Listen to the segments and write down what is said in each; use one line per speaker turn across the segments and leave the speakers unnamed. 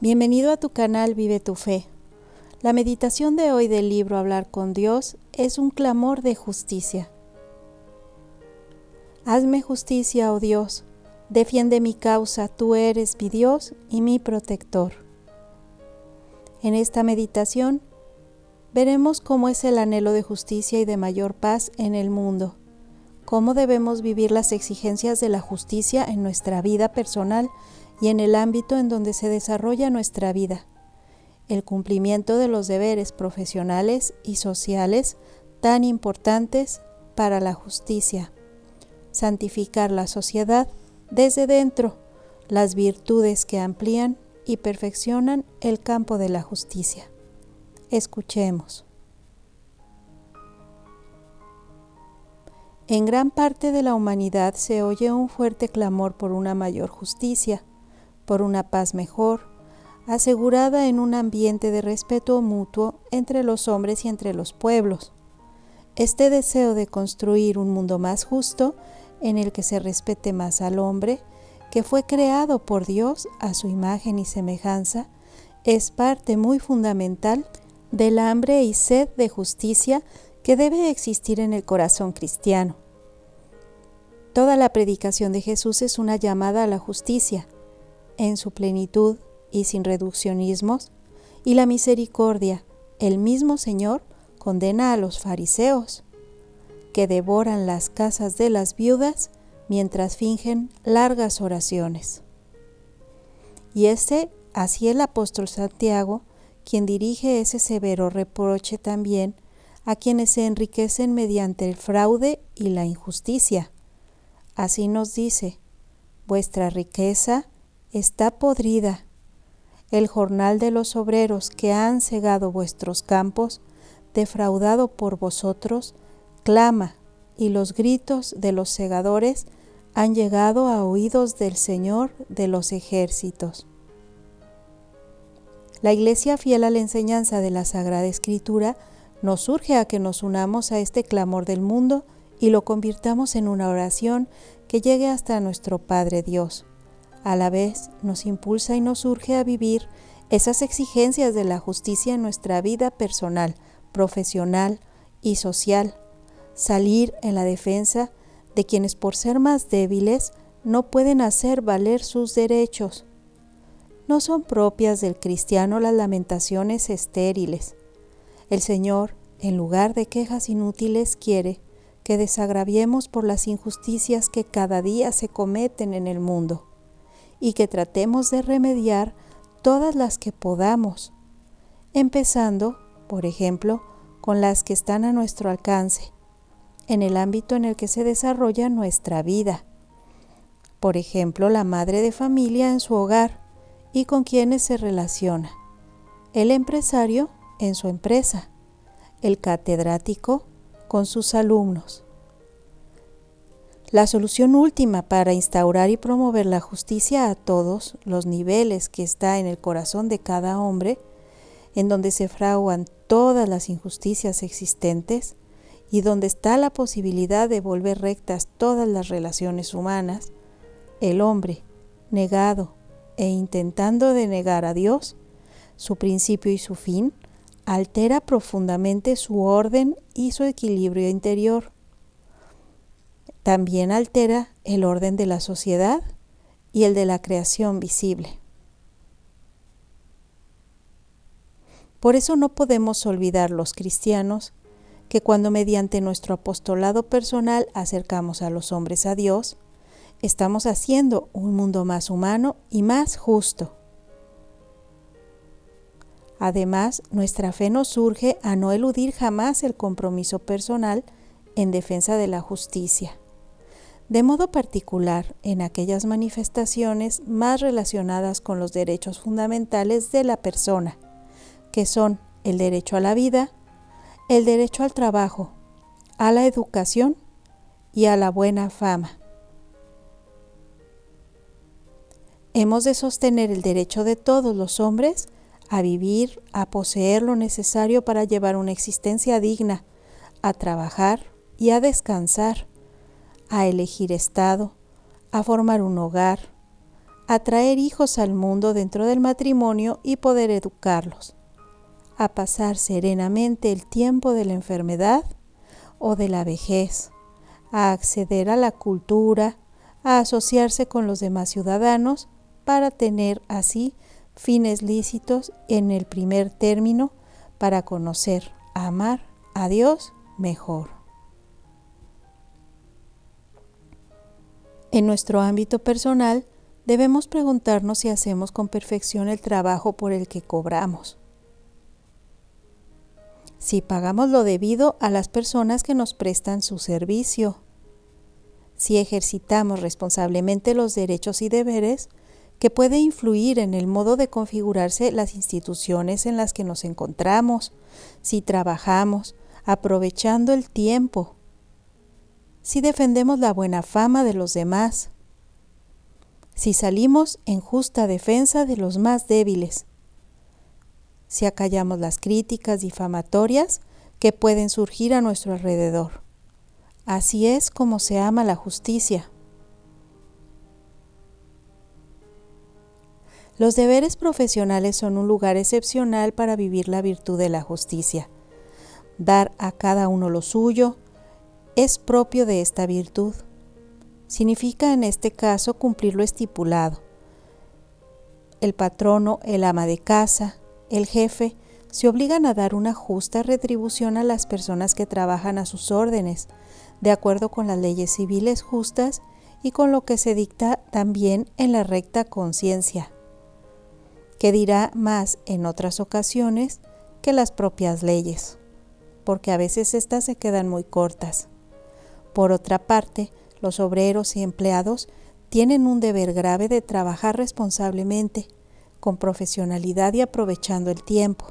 Bienvenido a tu canal Vive tu Fe. La meditación de hoy del libro Hablar con Dios es un clamor de justicia. Hazme justicia, oh Dios, defiende mi causa, tú eres mi Dios y mi protector. En esta meditación veremos cómo es el anhelo de justicia y de mayor paz en el mundo, cómo debemos vivir las exigencias de la justicia en nuestra vida personal y en el ámbito en donde se desarrolla nuestra vida, el cumplimiento de los deberes profesionales y sociales tan importantes para la justicia, santificar la sociedad desde dentro, las virtudes que amplían y perfeccionan el campo de la justicia. Escuchemos. En gran parte de la humanidad se oye un fuerte clamor por una mayor justicia, por una paz mejor, asegurada en un ambiente de respeto mutuo entre los hombres y entre los pueblos. Este deseo de construir un mundo más justo, en el que se respete más al hombre, que fue creado por Dios a su imagen y semejanza, es parte muy fundamental del hambre y sed de justicia que debe existir en el corazón cristiano. Toda la predicación de Jesús es una llamada a la justicia, en su plenitud y sin reduccionismos, y la misericordia. El mismo Señor condena a los fariseos, que devoran las casas de las viudas mientras fingen largas oraciones. Y así el apóstol Santiago, quien dirige ese severo reproche también a quienes se enriquecen mediante el fraude y la injusticia. Así nos dice: vuestra riqueza está podrida. El jornal de los obreros que han cegado vuestros campos, defraudado por vosotros, clama, y los gritos de los segadores han llegado a oídos del Señor de los ejércitos. La Iglesia, fiel a la enseñanza de la Sagrada Escritura, nos urge a que nos unamos a este clamor del mundo y lo convirtamos en una oración que llegue hasta nuestro Padre Dios. A la vez nos impulsa y nos urge a vivir esas exigencias de la justicia en nuestra vida personal, profesional y social, salir en la defensa de quienes por ser más débiles no pueden hacer valer sus derechos. No son propias del cristiano las lamentaciones estériles. El Señor, en lugar de quejas inútiles, quiere que desagraviemos por las injusticias que cada día se cometen en el mundo, y que tratemos de remediar todas las que podamos, empezando, por ejemplo, con las que están a nuestro alcance, en el ámbito en el que se desarrolla nuestra vida. Por ejemplo, la madre de familia en su hogar y con quienes se relaciona, el empresario en su empresa, el catedrático con sus alumnos. La solución última para instaurar y promover la justicia a todos los niveles, que está en el corazón de cada hombre, en donde se fraguan todas las injusticias existentes y donde está la posibilidad de volver rectas todas las relaciones humanas, el hombre, negado e intentando denegar a Dios, su principio y su fin, altera profundamente su orden y su equilibrio interior. También altera el orden de la sociedad y el de la creación visible. Por eso no podemos olvidar los cristianos que cuando mediante nuestro apostolado personal acercamos a los hombres a Dios, estamos haciendo un mundo más humano y más justo. Además, nuestra fe nos urge a no eludir jamás el compromiso personal en defensa de la justicia, de modo particular en aquellas manifestaciones más relacionadas con los derechos fundamentales de la persona, que son el derecho a la vida, el derecho al trabajo, a la educación y a la buena fama. Hemos de sostener el derecho de todos los hombres a vivir, a poseer lo necesario para llevar una existencia digna, a trabajar y a descansar, a elegir estado, a formar un hogar, a traer hijos al mundo dentro del matrimonio y poder educarlos, a pasar serenamente el tiempo de la enfermedad o de la vejez, a acceder a la cultura, a asociarse con los demás ciudadanos para tener así fines lícitos en el primer término para conocer, amar a Dios mejor. En nuestro ámbito personal, debemos preguntarnos si hacemos con perfección el trabajo por el que cobramos. Si pagamos lo debido a las personas que nos prestan su servicio. Si ejercitamos responsablemente los derechos y deberes que puede influir en el modo de configurarse las instituciones en las que nos encontramos. Si trabajamos, aprovechando el tiempo. Si defendemos la buena fama de los demás. Si salimos en justa defensa de los más débiles. Si acallamos las críticas difamatorias que pueden surgir a nuestro alrededor. Así es como se ama la justicia. Los deberes profesionales son un lugar excepcional para vivir la virtud de la justicia. Dar a cada uno lo suyo es propio de esta virtud. Significa en este caso cumplir lo estipulado. El patrono, el ama de casa, el jefe, se obligan a dar una justa retribución a las personas que trabajan a sus órdenes, de acuerdo con las leyes civiles justas y con lo que se dicta también en la recta conciencia, que dirá más en otras ocasiones que las propias leyes, porque a veces éstas se quedan muy cortas. Por otra parte, los obreros y empleados tienen un deber grave de trabajar responsablemente, con profesionalidad y aprovechando el tiempo.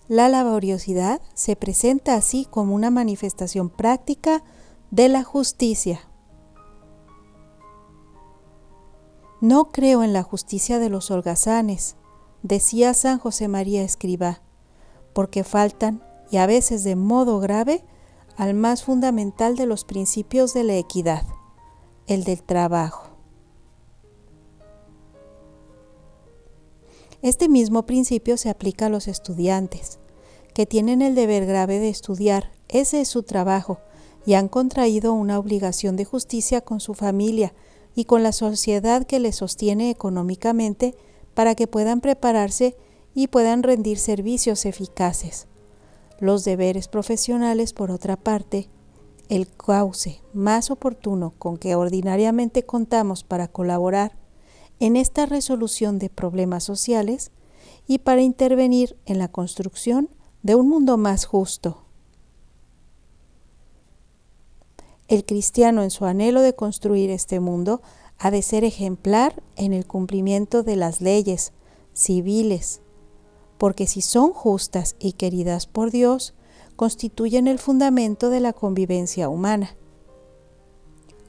La laboriosidad se presenta así como una manifestación práctica de la justicia. No creo en la justicia de los holgazanes, decía San José María Escrivá, porque faltan, y a veces de modo grave, al más fundamental de los principios de la equidad, el del trabajo. Este mismo principio se aplica a los estudiantes, que tienen el deber grave de estudiar, ese es su trabajo, y han contraído una obligación de justicia con su familia y con la sociedad que les sostiene económicamente para que puedan prepararse y puedan rendir servicios eficaces. Los deberes profesionales, por otra parte, el cauce más oportuno con que ordinariamente contamos para colaborar en esta resolución de problemas sociales y para intervenir en la construcción de un mundo más justo. El cristiano, en su anhelo de construir este mundo, ha de ser ejemplar en el cumplimiento de las leyes civiles, porque si son justas y queridas por Dios, constituyen el fundamento de la convivencia humana.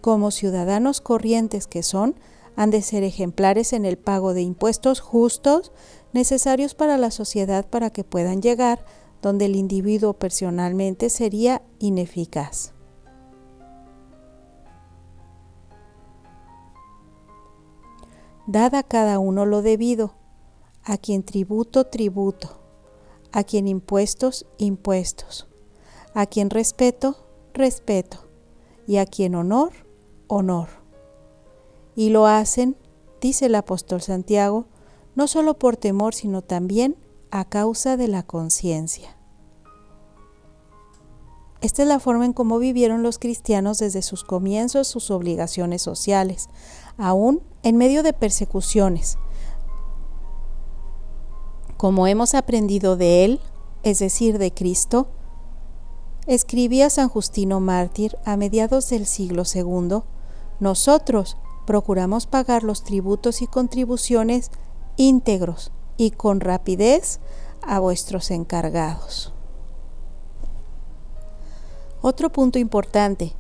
Como ciudadanos corrientes que son, han de ser ejemplares en el pago de impuestos justos necesarios para la sociedad para que puedan llegar donde el individuo personalmente sería ineficaz. Dad a cada uno lo debido, a quien tributo, tributo, a quien impuestos, impuestos, a quien respeto, respeto, y a quien honor, honor. Y lo hacen, dice el apóstol Santiago, no solo por temor, sino también a causa de la conciencia. Esta es la forma en cómo vivieron los cristianos desde sus comienzos sus obligaciones sociales, aún en medio de persecuciones. Como hemos aprendido de Él, es decir, de Cristo, escribía San Justino Mártir a mediados del siglo II, nosotros procuramos pagar los tributos y contribuciones íntegros y con rapidez a vuestros encargados. Otro punto importante,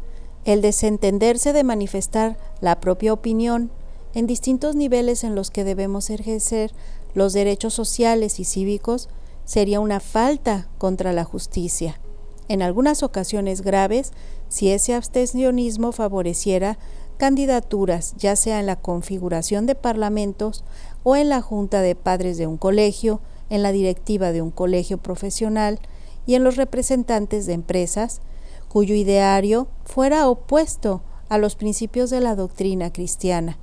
el desentenderse de manifestar la propia opinión en distintos niveles en los que debemos ejercer los derechos sociales y cívicos, sería una falta contra la justicia. En algunas ocasiones graves, si ese abstencionismo favoreciera candidaturas, ya sea en la configuración de parlamentos o en la junta de padres de un colegio, en la directiva de un colegio profesional y en los representantes de empresas, cuyo ideario fuera opuesto a los principios de la doctrina cristiana.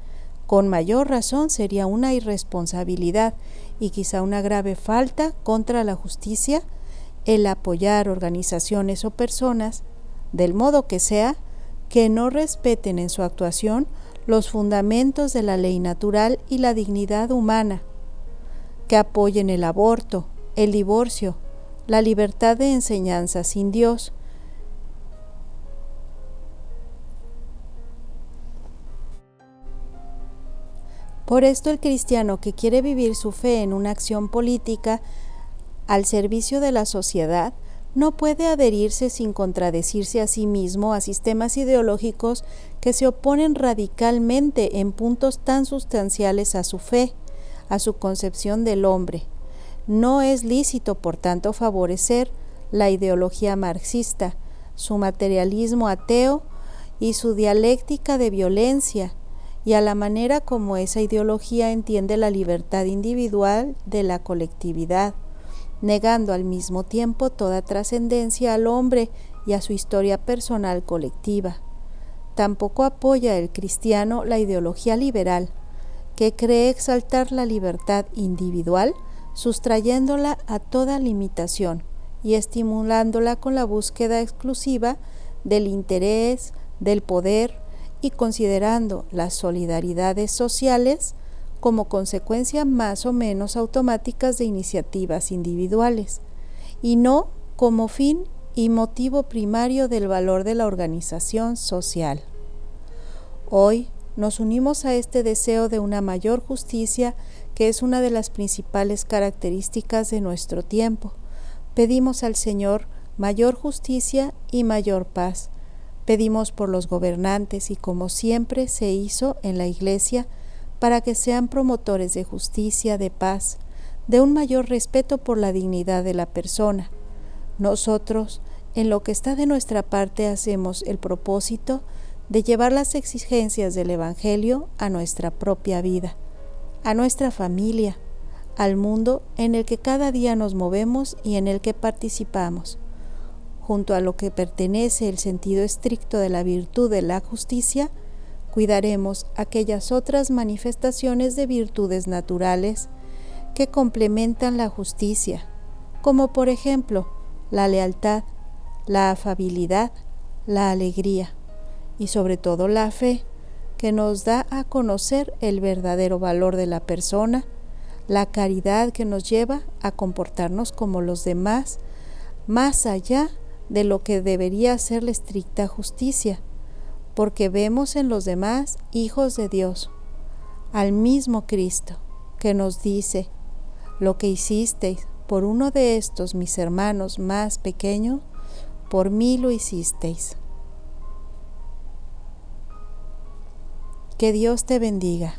Con mayor razón sería una irresponsabilidad y quizá una grave falta contra la justicia el apoyar organizaciones o personas, del modo que sea, que no respeten en su actuación los fundamentos de la ley natural y la dignidad humana, que apoyen el aborto, el divorcio, la libertad de enseñanza sin Dios, Por esto el cristiano que quiere vivir su fe en una acción política al servicio de la sociedad no puede adherirse sin contradecirse a sí mismo a sistemas ideológicos que se oponen radicalmente en puntos tan sustanciales a su fe, a su concepción del hombre. No es lícito, por tanto, favorecer la ideología marxista, su materialismo ateo y su dialéctica de violencia, y a la manera como esa ideología entiende la libertad individual de la colectividad, negando al mismo tiempo toda trascendencia al hombre y a su historia personal colectiva. Tampoco apoya el cristiano la ideología liberal, que cree exaltar la libertad individual, sustrayéndola a toda limitación y estimulándola con la búsqueda exclusiva del interés, del poder, y considerando las solidaridades sociales como consecuencia más o menos automáticas de iniciativas individuales, y no como fin y motivo primario del valor de la organización social. Hoy nos unimos a este deseo de una mayor justicia, que es una de las principales características de nuestro tiempo. Pedimos al Señor mayor justicia y mayor paz. Pedimos por los gobernantes y, como siempre se hizo en la Iglesia, para que sean promotores de justicia, de paz, de un mayor respeto por la dignidad de la persona. Nosotros, en lo que está de nuestra parte, hacemos el propósito de llevar las exigencias del Evangelio a nuestra propia vida, a nuestra familia, al mundo en el que cada día nos movemos y en el que participamos. Junto a lo que pertenece el sentido estricto de la virtud de la justicia, cuidaremos aquellas otras manifestaciones de virtudes naturales que complementan la justicia, como por ejemplo la lealtad, la afabilidad, la alegría y sobre todo la fe, que nos da a conocer el verdadero valor de la persona, la caridad que nos lleva a comportarnos como los demás, más allá de lo que debería ser la estricta justicia, porque vemos en los demás hijos de Dios, al mismo Cristo, que nos dice: lo que hicisteis por uno de estos mis hermanos más pequeños, por mí lo hicisteis. Que Dios te bendiga.